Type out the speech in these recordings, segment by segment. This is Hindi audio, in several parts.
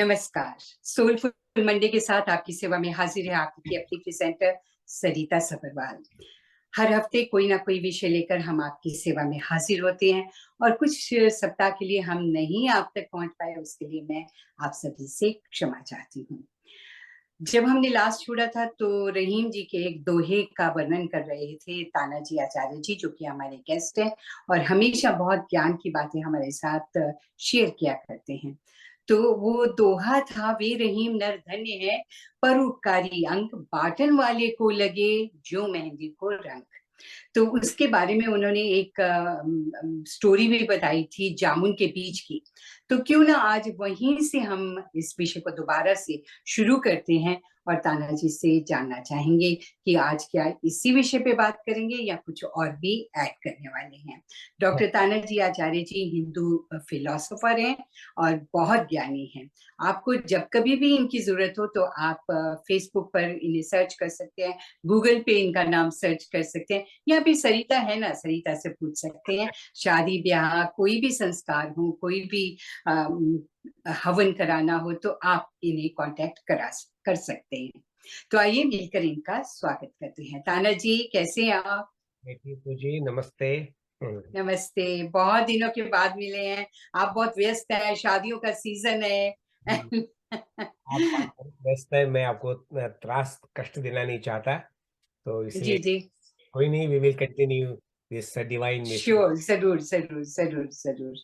नमस्कार। सोलफुल मंडे के साथ आपकी सेवा में हाजिर है आपकी अपनी प्रेजेंटर सरिता सबरवाल। हर हफ्ते कोई ना कोई विषय लेकर हम आपकी सेवा में हाजिर होते हैं और कुछ सप्ताह के लिए हम नहीं आप तक पहुंच पाए, उसके लिए मैं आप सभी से क्षमा चाहती हूँ। जब हमने लास्ट छोड़ा था तो रहीम जी के एक दोहे का वर्णन कर रहे थे तानाजी आचार्य जी, जो कि हमारे गेस्ट हैं और हमेशा बहुत ज्ञान की बातें हमारे साथ शेयर किया करते हैं। तो वो दोहा था, वे रहीम नर धन्य है, परोपकारी अंग, बाटन वाले को लगे जो मेहंदी को रंग। तो उसके बारे में उन्होंने एक स्टोरी भी बताई थी जामुन के बीज की। तो क्यों ना आज वहीं से हम इस विषय को दोबारा से शुरू करते हैं और तानाजी से जानना चाहेंगे कि आज क्या इसी विषय पे बात करेंगे या कुछ और भी ऐड करने वाले हैं। डॉक्टर तानाजी आचार्य जी हिंदू फिलोसोफर हैं और बहुत ज्ञानी हैं। आपको जब कभी भी इनकी जरूरत हो तो आप फेसबुक पर इन्हें सर्च कर सकते हैं, गूगल पे इनका नाम सर्च कर सकते हैं, या फिर सरिता है ना, सरिता से पूछ सकते हैं। शादी ब्याह कोई भी संस्कार हो, कोई भी हवन कराना हो तो आप इन्हें कांटेक्ट कर सकते हैं। तो आइए मिलकर इनका स्वागत करते हैं। ताना जी, कैसे हैं आप? जी नमस्ते। नमस्ते, बहुत दिनों के बाद मिले हैं। आप बहुत व्यस्त हैं, शादियों का सीजन है। आप व्यस्त है, मैं आपको त्रास कष्ट देना नहीं चाहता, तो जी इसलिए जी, कोई नहीं, we will continue this divine mission. Sure, जरूर जरूर जरूर जरूर।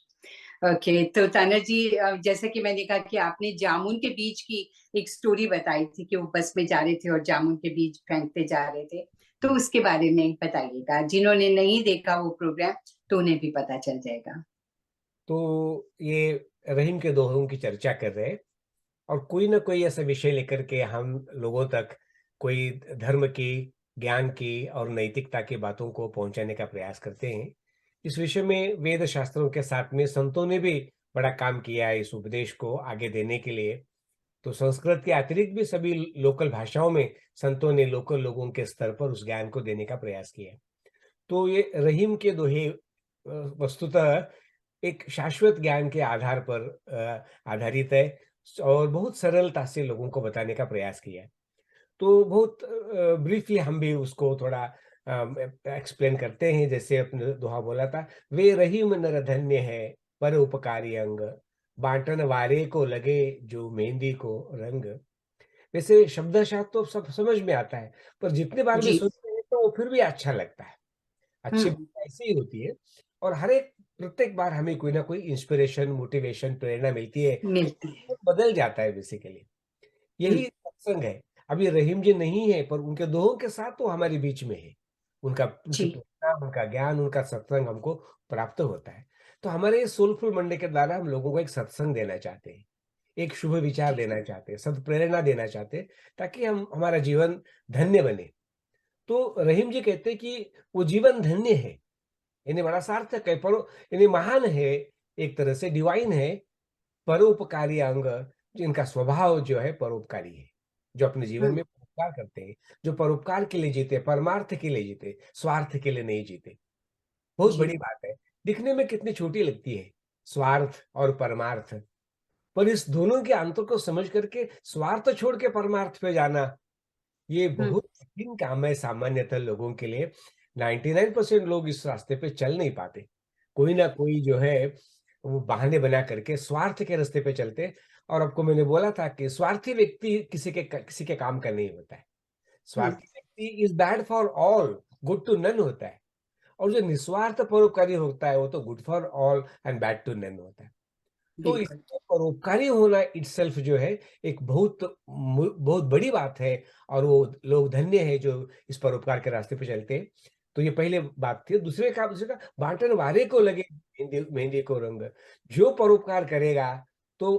ओके, तो ताना जी, जैसे कि मैंने कहा कि आपने जामुन के बीज की एक स्टोरी बताई थी कि वो बस में जा रहे थे और जामुन के बीज फेंकते जा रहे थे, तो उसके बारे में बताइएगा। जिन्होंने नहीं देखा वो प्रोग्राम तो उन्हें भी पता चल जाएगा। तो ये रहीम के दोहों की चर्चा कर रहे हैं और कोई ना कोई ऐसा विषय लेकर के हम लोगों तक कोई धर्म की, ज्ञान की और नैतिकता की बातों को पहुंचाने का प्रयास करते हैं। इस विषय में वेद शास्त्रों के साथ में संतों ने भी बड़ा काम किया है इस उपदेश को आगे देने के लिए। तो संस्कृत के अतिरिक्त भी सभी लोकल भाषाओं में संतों ने लोकल लोगों के स्तर पर उस ज्ञान को देने का प्रयास किया है। तो ये रहीम के दोहे वस्तुतः एक शाश्वत ज्ञान के आधार पर आधारित है और बहुत सरलता से लोगों को बताने का प्रयास किया है। तो बहुत ब्रीफली हम भी उसको थोड़ा एक्सप्लेन करते हैं। जैसे अपने दोहा बोला था, वे रहीम नर धन्य है, पर उपकारी अंग, बांटन वारे को लगे जो मेहंदी को रंग। वैसे शब्दशः तो सब समझ में आता है, पर जितने बार भी जी। सुनते हैं तो वो फिर भी अच्छा लगता है। अच्छी हम्म। बात ऐसी ही होती है और हर एक प्रत्येक बार हमें कोई ना कोई इंस्पिरेशन, मोटिवेशन, प्रेरणा मिलती है, मिलती है। तो बदल जाता है बेसिकली। यही हम्म। सत्संग है। अभी रहीम जी नहीं है, पर उनके दोहों के साथ वो हमारे बीच में है। उनकी जी प्रेरणा, उनका ज्ञान, उनका सत्संग हमको प्राप्त होता है। तो हमारे सोलफुल मंडे के द्वारा हम लोगों को एक सत्संग देना चाहते हैं, एक शुभ विचार जी देना चाहते हैं, सद्प्रेरणा देना चाहते हैं, ताकि हम हमारा जीवन धन्य बने। तो रहीम जी कहते हैं कि वो जीवन धन्य है, यानी बड़ा सार्थक है, यानी महान है, एक तरह से डिवाइन है, परोपकारी अंग, जिनका स्वभाव जो है परोपकारी है, जो अपने जीवन हम्म। में परोपकार करते हैं, जो परोपकार के लिए जीते, परमार्थ के लिए जीते, स्वार्थ के लिए नहीं जीते। बहुत जी बड़ी बात है। दिखने में कितनी छोटी लगती है, स्वार्थ और परमार्थ, पर इस दोनों के अंतर को समझ करके स्वार्थ छोड़ के परमार्थ पे जाना, ये हम्म। बहुत कठिन काम है सामान्यतः लोगों के लिए। 99% लोग इस रास्ते पे चल नहीं पाते। कोई ना कोई जो है वो बहाने बना करके स्वार्थ के रास्ते पे चलते हैं। और आपको मैंने बोला था कि स्वार्थी व्यक्ति किसी के काम का नहीं होता है। हम्म। स्वार्थी व्यक्ति is bad for all, good to none होता है। और जो निस्वार्थ परोपकारी होता है वो तो good for all and bad to none होता है। तो बिल्कुल। इसमें परोपकारी होना इटसेल्फ जो है एक बहुत बड़ी बात है और वो लोग धन्य है जो इस परोपकार के रास्ते पे चलते हैं। तो ये पहले बात थी। दूसरे का बांटन वारे को लगे मेहंदी मेहंदी को रंग। जो परोपकार करेगा तो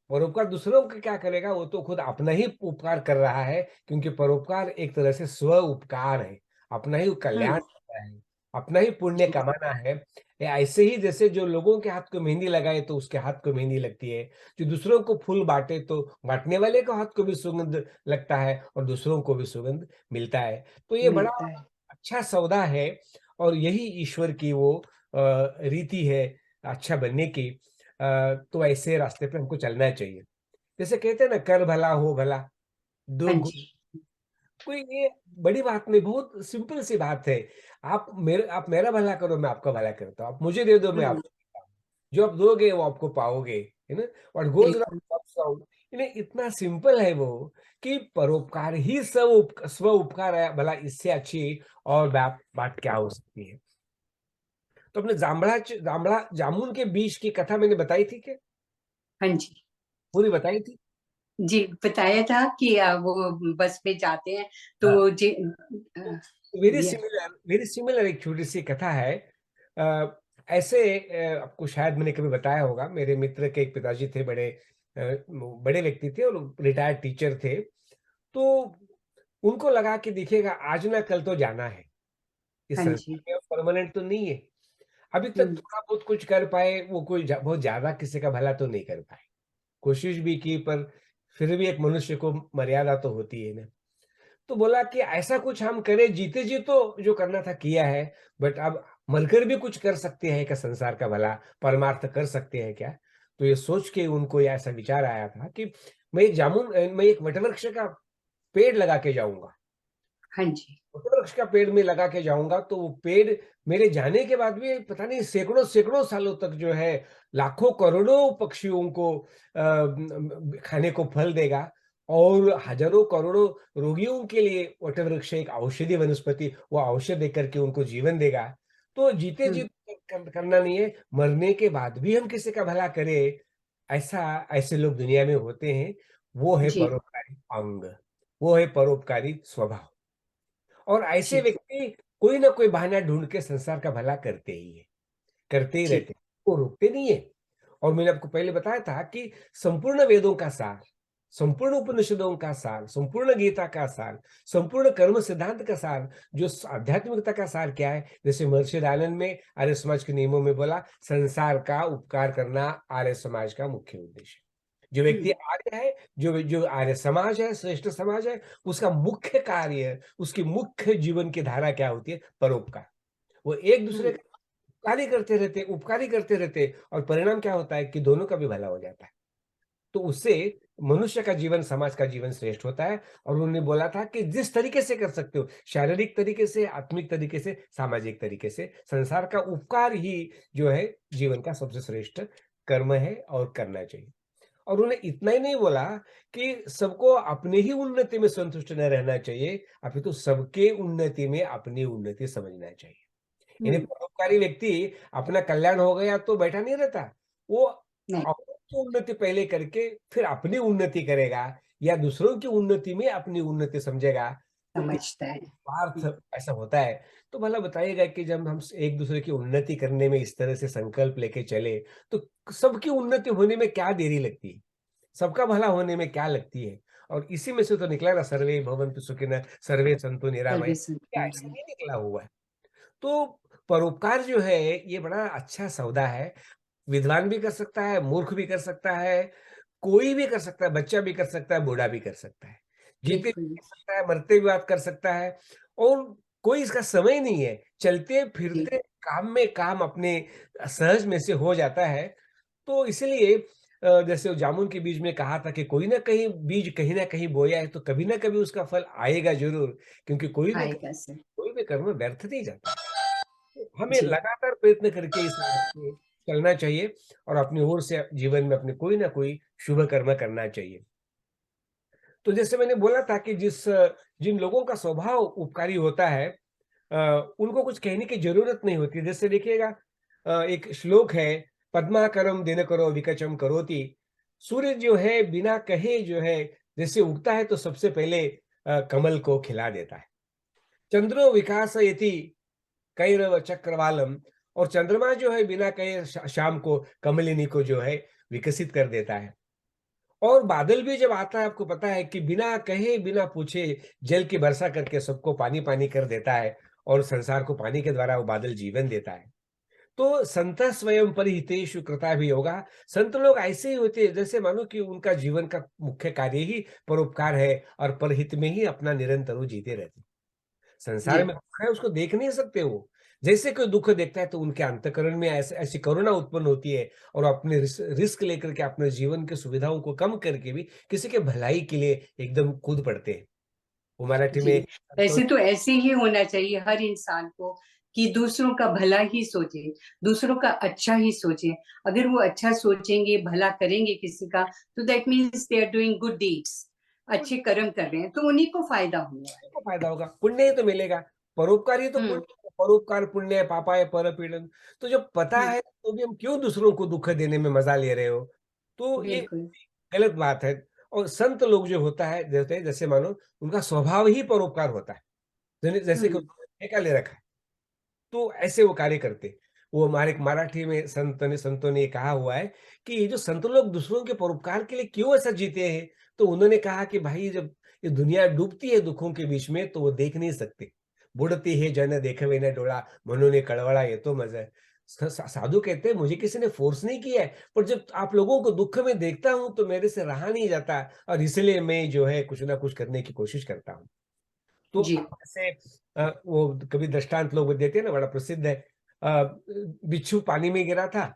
परोपकार दूसरों का क्या करेगा, वो तो खुद अपना ही उपकार कर रहा है, क्योंकि परोपकार एक तरह से स्व उपकार है, अपना ही कल्याण हम्म। करना है, अपना ही पुण्य जी कमाना है। या ऐसे ही जैसे जो लोगों के हाथ को मेहंदी लगाए तो उसके हाथ को मेहंदी लगती है, जो दूसरों को फूल बाँटे तो बाँटने वाले को हाथ को भी सुगंध लगता है और दूसरों को भी सुगंध मिलता है। तो ये बड़ा मिलता है। अच्छा सौदा है और यही ईश्वर की वो रीति है अच्छा बनने की। तो ऐसे रास्ते पे हमको चलना चाहिए। जैसे कहते हैं ना, कर भला हो भला, हाँ दो जी। कोई ये बड़ी बात नहीं, बहुत सिंपल सी बात है। आप मेरा भला करो, मैं आपका भला करता हूँ। आप मुझे दे दो, मैं हुँ, आपको देता हूँ। जो आप दोगे वो आपको पाओगे, है ना? व्हाट गोज़ बिल्कुल। Around comes around. यानी इतना सिंपल है वो, कि परोपकार ही स्व उपकार है। भला इससे अच्छी और बात बात क्या हो सकती है? तो अपने जामड़ा जामुन के बीज की कथा मैंने बताई थी क्या? हाँ जी। पूरी बताई थी? जी, बताया था कि वो बस में जाते हैं हाँ। तो तो अ, ये वेरी सिमिलर एक छोटी-सी कथा है। अ, ऐसे आपको शायद मैंने कभी बताया होगा, मेरे मित्र के एक पिताजी थे, बड़े व्यक्ति थे और रिटायर्ड टीचर थे। तो उनको लगा कि देखिएगा, आज ना कल तो जाना है। इस हाँ संसार जी। में परमानेंट तो नहीं है। अभी तक हुँ, थोड़ा बहुत कुछ कर पाए, वो कोई बहुत ज़्यादा किसी का भला तो नहीं कर पाए। कोशिश भी की, पर फिर भी एक मनुष्य को मर्यादा तो होती है ना। तो बोला कि ऐसा कुछ हम करें, जीते जी तो जो करना था किया है, बट अब मरकर भी कुछ कर सकते हैं क्या, संसार का भला, परमार्थ कर सकते हैं क्या? तो ये सोच के उनको ये ऐसा विचार आया था कि मैं एक वटवृक्ष का पेड़ लगा के जाऊँगा। हाँ जी। वटवृक्ष का पेड़ मैं लगा के जाऊँगा, तो वो पेड़ मेरे जाने के बाद भी पता नहीं सैकड़ों-सैकड़ों सालों तक जो है, लाखों करोड़ों पक्षियों को खाने को फल देगा, और हज़ारों करोड़ों रोगियों के लिए वटवृक्ष एक औषधि वनस्पति, वो औषध देकर के उनको जीवन देगा। तो जीते जी हुँ, करना नहीं है, मरने के बाद भी हम किसी का भला करें, ऐसे लोग दुनिया में होते हैं। वो है जी, परोपकारी अंग, वो है परोपकारी स्वभाव। और ऐसे जी, व्यक्ति कोई ना कोई बहाना ढूँढ के संसार का भला करते ही हैं, करते ही जी, रहते हैं, वो रुकते नहीं है। और मैंने आपको पहले बताया था कि संपूर्ण वेदों का सार, संपूर्ण उपनिषदों का सार, संपूर्ण गीता का सार, संपूर्ण कर्म सिद्धांत का सार, जो आध्यात्मिकता का सार क्या है? जैसे महर्षि दयानंद में आर्य समाज के नियमों में बोला, संसार का उपकार करना आर्य समाज का मुख्य उद्देश्य है। जो व्यक्ति हुँ, आर्य है, जो जो आर्य समाज है, श्रेष्ठ समाज है, उसका मुख्य कार्य, उसकी मुख्य जीवन की धारा क्या होती है? परोपकार। वो एक दूसरे हुँ, का उपकारी करते रहते, और परिणाम क्या होता है कि दोनों का भी भला हो जाता है। तो उससे मनुष्य का जीवन, समाज का जीवन श्रेष्ठ होता है। और उन्होंने बोला था कि जिस तरीके से कर सकते हो, शारीरिक तरीके से, आत्मिक तरीके से, सामाजिक तरीके से, संसार का उपकार ही जो है जीवन का सबसे श्रेष्ठ कर्म है और करना चाहिए। और उन्हें इतना ही नहीं बोला कि सबको अपनी ही उन्नति में संतुष्ट न रहना चाहिए, अपितु सबके उन्नति में अपनी उन्नति समझना चाहिए। यानी हुँ, परोपकारी व्यक्ति अपना कल्याण हो गया तो बैठा नहीं रहता। वो नहीं, औरों की उन्नति पहले करके फिर अपनी उन्नति करेगा, या दूसरों की उन्नति में अपनी उन्नति समझेगा। तो इस समझता है। स्वार्थ हुँ, ऐसा होता है। तो भला बताइएगा कि जब हम एक दूसरे की उन्नति करने में इस तरह से संकल्प लेके चले, तो सबकी उन्नति होने में क्या देरी लगती है? सबका भला होने में क्या लगती है? और इसी में से तो निकला ना, सर्वे भवन्तु सुखिनः, सर्वे सन्तु निरामयः। सर्वे क्या संतुलित ऐसे है। नहीं निकला हुआ है? तो परोपकार जो है, ये बड़ा अच्छा सौदा है। विद्वान भी कर सकता है, मूर्ख भी कर सकता है, कोई भी कर सकता है, बच्चा भी कर सकता है, बूढ़ा भी कर सकता है। जीते जी बिल्कुल, कर सकता है, मरते भी बात कर सकता है, और कोई इसका समय नहीं है। जी, चलते-फिरते काम में काम अपने सहज में से हो जाता है। तो इसीलिए जैसे वो जामुन के बीज में कहा था कि कोई न कहीं बीज कहीं न कहीं बोया है, तो कभी न कभी उसका फल आएगा ज़रूर, क्योंकि आएगा सर। कोई भी कर्म व्यर्थ नहीं जाता। हमें जी, लगातार प्रयत्न करके इस राह पे चलना चाहिए, और अपनी ओर से जीवन में अपने कोई ना कोई शुभ कर्म करना चाहिए। तो जैसे मैंने बोला था कि जिन लोगों का स्वभाव उपकारी होता है, उनको कुछ कहने की ज़रूरत नहीं होती। जैसे देखिएगा, एक श्लोक है, "पद्माकरं दिनकरो विकचम करोति।" सूर्य जो है बिना कहे जो है, जैसे उगता है तो सबसे पहले कमल को खिला देता है। "चंद्रो विकासयति कैरव चक्रवालम।" और चंद्रमा जो है बिना कहे शाम को कमलिनी को जो है विकसित कर देता है। और बादल भी जब आता है, आपको पता है कि बिना कहे बिना पूछे जल की वर्षा करके सबको पानी पानी कर देता है, और संसार को पानी के द्वारा वो बादल जीवन देता है। तो संत स्वयं परिहितेषु कृताभियोगा। संत लोग ऐसे ही होते हैं, जैसे मानो कि उनका जीवन का मुख्य कार्य ही परोपकार है, और परहित में ही अपना निरंतर वो जीते रहते हैं। जी, संसार में है उसको देख नहीं सकते वो, जैसे कोई दुख देखता है तो उनके अंतःकरण में ऐसे ऐसी करुणा उत्पन्न होती है और अपने रिस्क लेकर के अपने जीवन की सुविधाओं को कम करके भी किसी के भलाई के लिए एकदम कूद पड़ते हैं। वो मराठी जी, में तो वैसे तो ऐसे ही होना चाहिए हर इंसान को कि दूसरों का भला ही सोचे, दूसरों का अच्छा ही सोचे। अगर वो अच्छा सोचेंगे, भला करेंगे किसी का, तो that means they are doing good deeds, अच्छे कर्म कर रहे हैं, तो उन्हीं को फायदा होने वाला को फायदा होगा, पुण्य ही तो मिलेगा। परोपकार ही तो है। पुण्य है, परोपकार पुण्य है, पापाय परपीड़न। तो जब पता हुँ, है तो भी हम क्यों दूसरों को दुःख देने में मज़ा ले रहे हो? तो ये बिल्कुल। गलत बात है। और संत लोग जो होता है जैसे मानो उनका स्वभाव ही परोपकार होता है। जैसे कि हुँ, उन्होंने ठेका ले रखा है। तो ऐसे वो कार्य करते। वो हमारे एक मराठी में संतों ने ये कहा हुआ है कि ये जो संत लोग दूसरों के परोपकार के लिए क्यों ऐसा जीते हैं? तो उन्होंने कहा कि भाई जब ये दुनिया डूबती है दुखों के बीच में तो वो देख नहीं सकते। बुडती है जन देखे न डोळा म्हणून कळवळा येतो मज है। साधु कहते हैं मुझे किसी ने फोर्स नहीं किया है पर जब आप लोगों को दुःख में देखता हूँ तो मेरे से रहा नहीं जाता और इसलिए मैं जो है कुछ ना कुछ करने की कोशिश करता हूँ। तो जी, अब जैसे वो कभी दृष्टांत लोग देते हैं ना बड़ा प्रसिद्ध है। अ, बिच्छू पानी में गिरा था,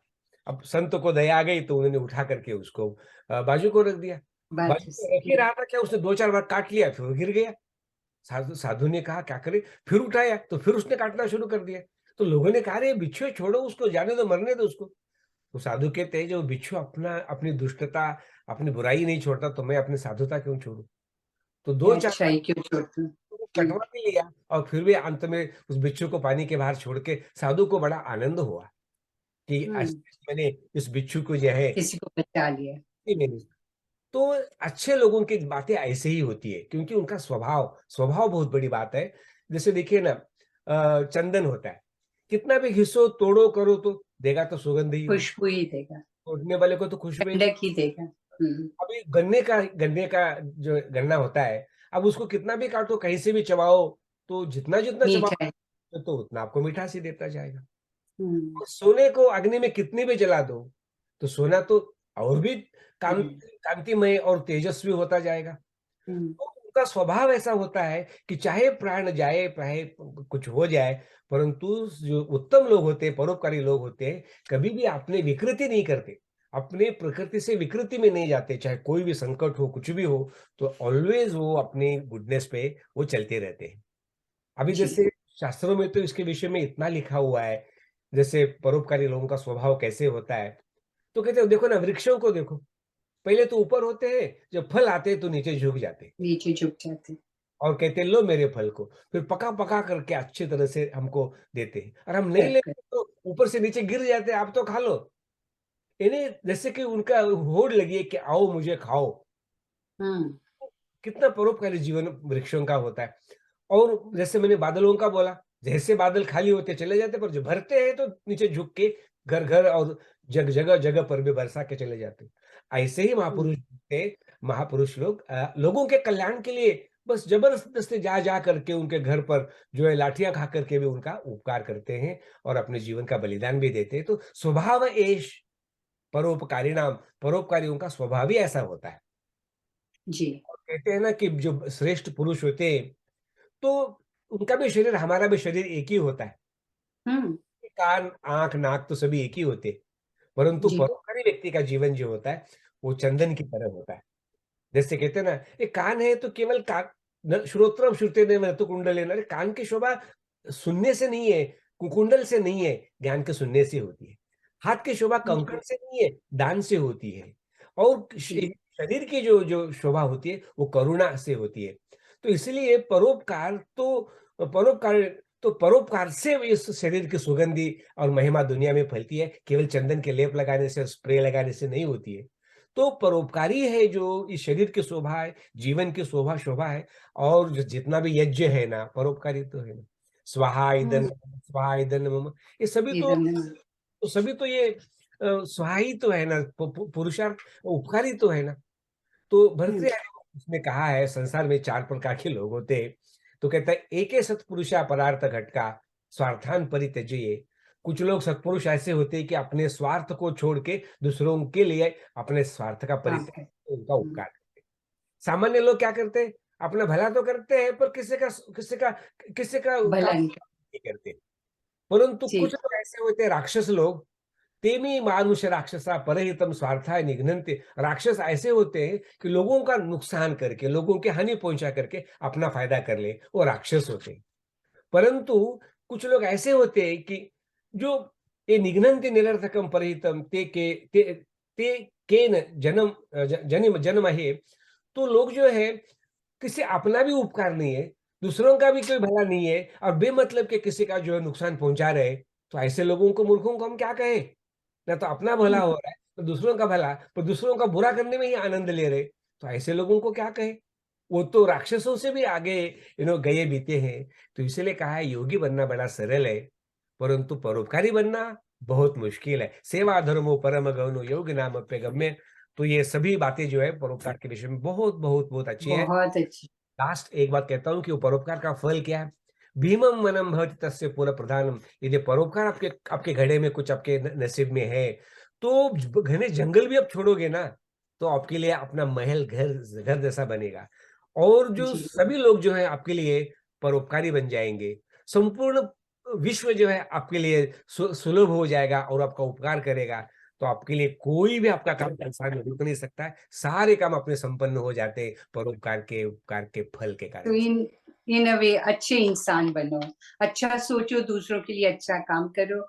अब संत को दया आ गई तो उन्होंने उठा करके उसको बाजू को रख दिया। बात बाजू है को रख ही रहा था क्या उसने 2-4 बार काट लिया फिर वो गिर गया। साधु साधु ने कहा क्या करें? फिर उठाया तो फिर उसने काटना शुरू कर दिया। तो लोगों ने कहा अरे बिच्छू छोड़ो उसको जाने दो मरने दो उसको। तो साधु कहते हैं जो बिच्छू अपनी दुष्टता, अपनी बुराई नहीं छोड़ता तो मैं अपनी साधुता क्यों छोड़ूं? तो ये 2-4 बार अच्छाई क्यों छोड़ते हैं? हुँ, कटवा भी लिया और फिर भी अंत में उस बिच्छू को पानी के बाहर छोड़ के साधु को बड़ा आनंद हुआ कि आज हुँ, मैंने इस बिच्छू को जो है किसी को बचा लिया। ये मैंने तो अच्छे लोगों की बातें ऐसे ही होती है क्योंकि उनका स्वभाव स्वभाव बहुत बड़ी बात है। जैसे देखिए ना चंदन होता है, कितना भी घिसो तोड़ो करो तो देगा तो सुगंध ही वो, खुशबू ही देगा, तोड़ने वाले को तो खुशबू ही नहीं। ठंडक ही देगा। हुँ, अभी गन्ने का जो गन्ना होता है, अब उसको कितना भी काटो कहीं से भी चबाओ, तो जितना मीठा है। चबाओ तो उतना आपको मिठास ही देता जाएगा। हुँ, और सोने को अग्नि में कितनी भी जला दो, तो सोना तो और भी हुँ, कांतिमय और तेजस्वी होता जाएगा। हुँ, तो उनका स्वभाव ऐसा होता है कि चाहे प्राण जाए, चाहे कुछ हो जाए, परंतु जो उत्तम लोग होते हैं, परोपकारी लोग होते हैं, कभी भी अपनी विकृति नहीं करते। अपने प्रकृति से विकृति में नहीं जाते, चाहे कोई भी संकट हो, कुछ भी हो, तो ऑलवेज़ वो अपनी गुडनेस पे वो चलते रहते हैं। अभी जी, जैसे शास्त्रों में तो इसके विषय में इतना लिखा हुआ है, जैसे परोपकारी लोगों का स्वभाव कैसे होता है। तो कहते हैं देखो ना वृक्षों को देखो, पहले तो ऊपर होते हैं, जब फल आते हैं तो नीचे झुक जाते हैं नीचे झुक जाते हैं। और कहते हैं लो मेरे फल को। फिर पका-पका करके अच्छी तरह से हमको देते हैं और हम नहीं पैक कर लेते तो ऊपर से नीचे गिर जाते हैं, आप तो खा लो। इन्हें जैसे कि उनका होड़ लगी है कि आओ मुझे खाओ। हुँ, कितना परोपकारी जीवन वृक्षों का होता है। और जैसे मैंने बादलों का बोला, जैसे बादल खाली होते चले जाते पर जब भरते हैं तो नीचे झुक के घर-घर और जगह-जगह पर भी बरसा के चले जाते हैं। ऐसे ही हुँ, महापुरुष थे, महापुरुष लोग लोगों के कल्याण के लिए बस ज़बरदस्ती जा करके उनके घर पर जो है लाठियाँ खा कर के भी उनका उपकार करते हैं और अपने जीवन का बलिदान भी देते हैं। तो स्वभाव एष परोपकारिणाम, परोपकारियों का स्वभाव ही ऐसा होता है। जी, और कहते हैं ना कि जो श्रेष्ठ पुरुष होते हैं तो उनका भी शरीर हमारा भी शरीर एक ही होता है। हुँ, कान, आँख, नाक तो सभी एक ही होते हैं। परंतु जी, परोपकारी व्यक्ति का जीवन जो होता है, वो चंदन की तरह होता है। जैसे कहते हैं ना, ये कान है तो केवल कान न श्रोत्रम श्रुतेनैव न तु कुंडलेन अरे कान की शोभा सुनने से नहीं है, कुंडल से नहीं है, ज्ञान के सुनने से होती है। हाथ की शोभा कंकड़ जी, से नहीं है, दान से होती है। और जी, शरीर की जो जो शोभा होती है, वो करुणा से होती है। तो इसलिए परोपकार तो परोपकार से इस शरीर की सुगंधि और महिमा दुनिया में फैलती है, केवल चंदन के लेप लगाने से और स्प्रे लगाने से नहीं होती है। तो परोपकारी है जो इस शरीर की शोभा है, जीवन की शोभा है और जो जितना भी यज्ञ है ना, परोपकारी तो है ना। हुँ, स्वाहा इदं मम ये इदं सभी तो ये स्वाहा ही तो है ना, पुरुषार्थ उपकारी तो है ना। तो हुँ, भर्तृहरि उसने कहा है संसार में 4 प्रकार के लोग होते हैं। तो कहता है एके सत्पुरुषा परार्थ घटका स्वार्थान परित्यज्य। कुछ लोग सत्पुरुष ऐसे होते हैं कि अपने स्वार्थ को छोड़ के दूसरों के लिए अपने स्वार्थ का काम परित्याग कर करके उनका हुँ, उपकार करते हैं। सामान्य लोग क्या करते हैं? अपना भला तो करते हैं पर किसी का काम भला नहीं कर नहीं करते। परंतु जी कुछ लोग ऐसे होते हैं राक्षस लोग, तेमी मानुष राक्षसा परहितम स्वार्थाय निघ्नन्ति। राक्षस ऐसे होते हैं कि लोगों का नुकसान करके, लोगों की हानि पहुंचा करके अपना फायदा कर ले, वो राक्षस होते हैं। परंतु कुछ लोग ऐसे होते हैं कि जो ये निघ्नन्ति निरर्थकम परहितम ते केन जन्म जन्म है। तो लोग जो है किसी अपना भी उपकार नहीं है, दूसरों का भी कोई भला नहीं है और बेमतलब के किसी का जो है नुकसान पहुंचा रहे, तो ऐसे लोगों को मूर्खों को हम क्या कहें? ना तो अपना भला हो रहा है, तो दूसरों का भला, पर दूसरों का बुरा करने में ही आनंद ले रहे, तो ऐसे लोगों को क्या कहें? वो तो राक्षसों से भी आगे गए बीते हैं। तो इसीलिए कहा है योगी बनना बड़ा सरल है, परंतु परोपकारी बनना बहुत मुश्किल है। सेवा धर्मो परम गहनो योग नामप्य गम्य। तो ये सभी बातें जो है परोपकार के विषय में बहुत बहुत बहुत अच्छी है। बहुत अच्छी। लास्ट एक बात कहता हूँ कि वो परोपकार का फल क्या है? भीमम मनम भवति तस्य पुनः प्रधानम। यदि परोपकार आपके आपके घड़े में कुछ आपके नसीब में है, तो घने जंगल भी आप छोड़ोगे ना, तो आपके लिए अपना महल घर घर जैसा बनेगा। और जो जी सभी लोग जो है आपके लिए परोपकारी बन जाएंगे। संपूर्ण विश्व जो है आपके लिए सुलभ हो जाएगा और आपका उपकार करेगा। तो आपके लिए कोई भी आपका काम संसार में रुक नहीं सकता है। सारे काम अपने संपन्न हो जाते हैं परोपकार के उपकार के फल के तो कारण से। इन अ वे अच्छे इंसान बनो, अच्छा सोचो, दूसरों के लिए अच्छा काम करो,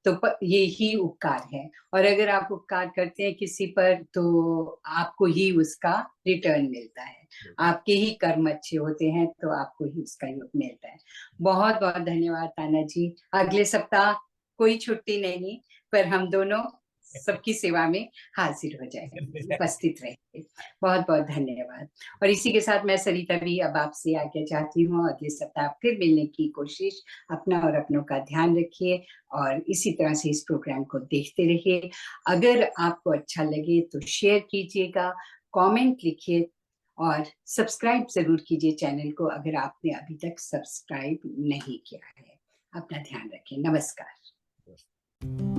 तो ये ही उपकार है। और अगर आप उपकार करते हैं किसी पर, तो आपको ही उसका रिटर्न मिलता है। आपके ही कर्म अच्छे होते हैं, तो आपको ही उसका योग मिलता है। बहुत बहुत धन्यवाद ताना जी। अगले सप्ताह कोई छुट्टी नहीं, पर हम दोनों सबकी सेवा में हाजिर हो जाएंगे, उपस्थित रहेंगे। बहुत बहुत धन्यवाद। और इसी के साथ मैं सरिता भी अब आपसे आज्ञा चाहती हूँ। अगले सप्ताह फिर मिलने की कोशिश। अपना और अपनों का ध्यान रखिए और इसी तरह से इस प्रोग्राम को देखते रहिए। अगर आपको अच्छा लगे तो शेयर कीजिएगा, कमेंट लिखिए और सब्सक्राइब जरूर कीजिए चैनल को, अगर आपने अभी तक सब्सक्राइब नहीं किया है। अपना ध्यान रखें। नमस्कार।